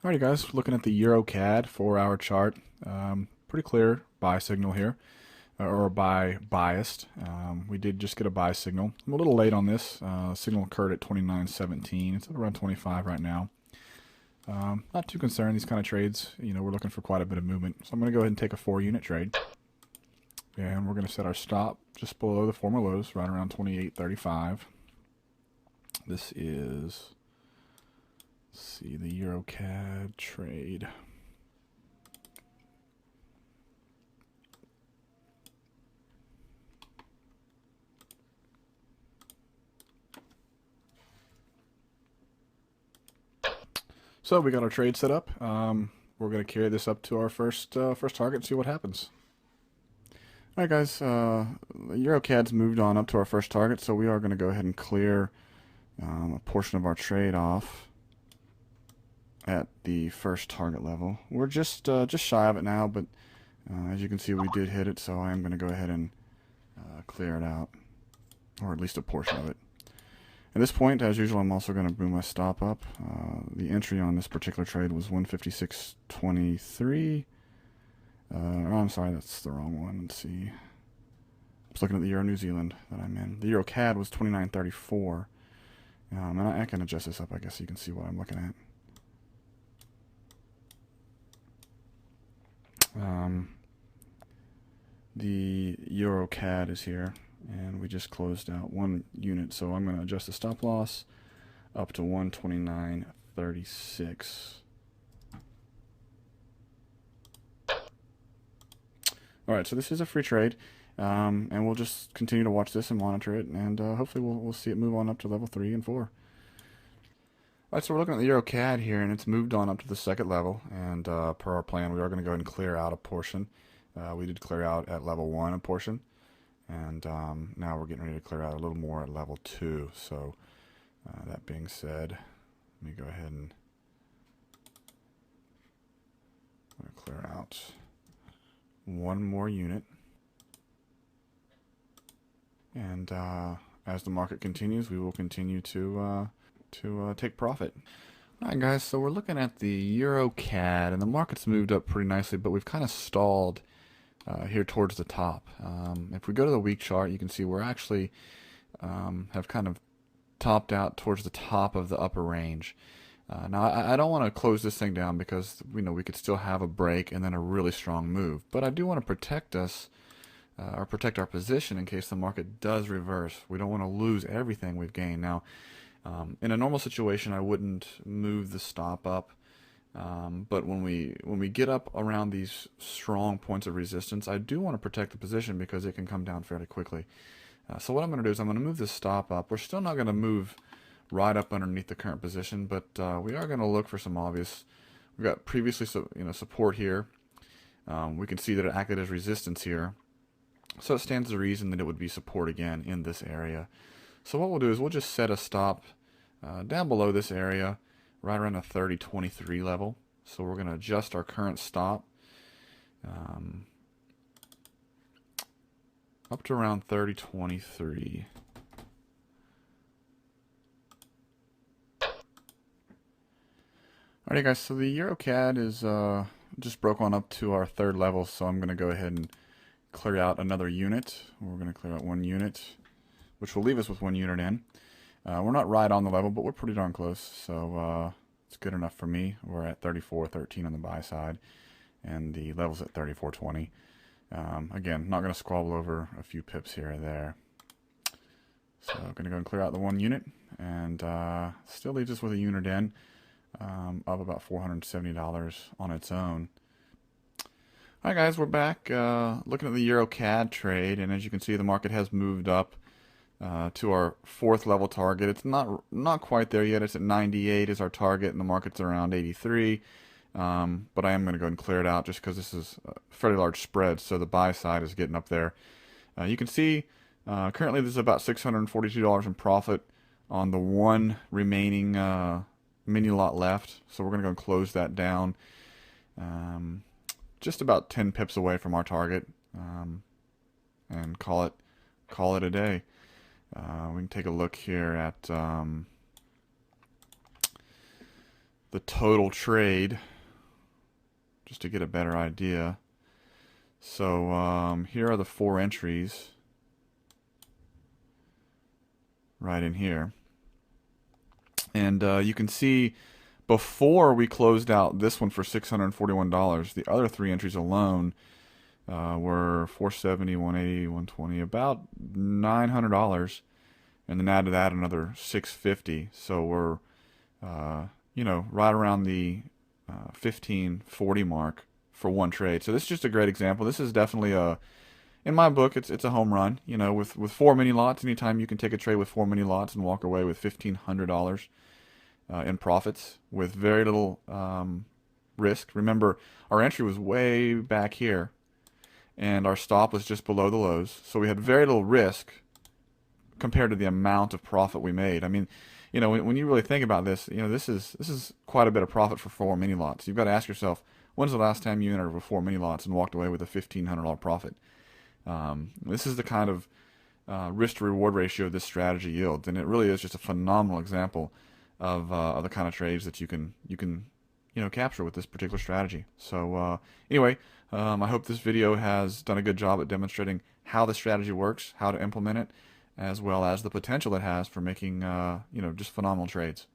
Alrighty guys, looking at the Euro CAD 4-hour chart. Pretty clear buy signal here, or buy biased. We did just get a buy signal. I'm a little late on this. Signal occurred at 29.17. It's at around 25 right now. Not too concerned. These kind of trades, we're looking for quite a bit of movement. So I'm going to go ahead and take a 4-unit trade. And we're going to set our stop just below the former lows, right around 28.35. This is... Let's see, the EuroCAD trade. So we got our trade set up. We're going to carry this up to our first target and see what happens. All right, guys. The EuroCAD's moved on up to our first target, so we are going to go ahead and clear a portion of our trade off at the first target level. We're just shy of it now, but as you can see, we did hit it, so I am going to go ahead and clear it out, or at least a portion of it. At this point, as usual, I'm also going to move my stop up. The entry on this particular trade was 156.23. Oh, I'm sorry, that's the wrong one. Let's see. I was looking at the Euro New Zealand that I'm in. The Euro CAD was 29.34. And I can adjust this up, I guess, so you can see what I'm looking at. The Euro CAD is here, and we just closed out 1 unit, so I'm going to adjust the stop loss up to 129.36. Alright, so this is a free trade, and we'll just continue to watch this and monitor it, and hopefully we'll see it move on up to level 3 and 4. Alright, so we're looking at the Euro CAD here, and it's moved on up to the second level, and per our plan, we are going to go ahead and clear out a portion. We did clear out at level 1 a portion, and now we're getting ready to clear out a little more at level 2. So that being said, let me go ahead and clear out 1 more unit. And as the market continues, we will continue to take profit. Alright guys, so we're looking at the Euro CAD, and the market's moved up pretty nicely, but we've kind of stalled here towards the top. If we go to the week chart, you can see we're actually have kind of topped out towards the top of the upper range. Now I don't want to close this thing down because we could still have a break and then a really strong move, but I do want to protect us or protect our position in case the market does reverse. We don't want to lose everything we've gained. Now in a normal situation, I wouldn't move the stop up. But when we get up around these strong points of resistance, I do want to protect the position because it can come down fairly quickly. So what I'm going to do is I'm going to move this stop up. We're still not going to move right up underneath the current position, but we are going to look for some obvious. We've got previously support here. We can see that it acted as resistance here, so it stands to reason that it would be support again in this area. So what we'll do is we'll just set a stop down below this area, right around the 30.23 level. So we're going to adjust our current stop up to around 30.23. Alright guys, so the EuroCAD is just broke on up to our third level, so I'm going to go ahead and clear out another unit. We're going to clear out 1 unit, which will leave us with 1 unit in. We're not right on the level, but we're pretty darn close, so it's good enough for me. We're at 34.13 on the buy side, and the level's at 34.20. Again, not going to squabble over a few pips here or there. So I'm going to go and clear out the 1 unit, and still leaves us with a unit in, up about $470 on its own. Alright guys, we're back looking at the Euro CAD trade, and as you can see, the market has moved up to our 4th level target. It's not quite there yet. It's at 98 is our target, and the market's around 83. But I am going to go and clear it out just because this is a fairly large spread, so the buy side is getting up there. You can see currently there's about $642 in profit on the 1 remaining mini lot left. So we're going to go and close that down. Just about 10 pips away from our target, and call it a day. We can take a look here at the total trade just to get a better idea. So here are the 4 entries right in here. And you can see before we closed out this one for $641, the other 3 entries alone were $470, $180, $120, about $900, and then add to that another $650. So we're right around the $1540 mark for one trade. So this is just a great example. This is definitely in my book, it's a home run. With 4 mini lots, anytime you can take a trade with 4 mini lots and walk away with $1,500 in profits with very little risk. Remember, our entry was way back here, and our stop was just below the lows, so we had very little risk compared to the amount of profit we made. I mean, when you really think about this, this is quite a bit of profit for 4 mini lots. You've got to ask yourself, when's the last time you entered with 4 mini lots and walked away with a $1,500 profit? This is the kind of risk to reward ratio this strategy yields, and it really is just a phenomenal example of the kind of trades that you can capture with this particular strategy. So anyway, I hope this video has done a good job at demonstrating how the strategy works, how to implement it, as well as the potential it has for making just phenomenal trades.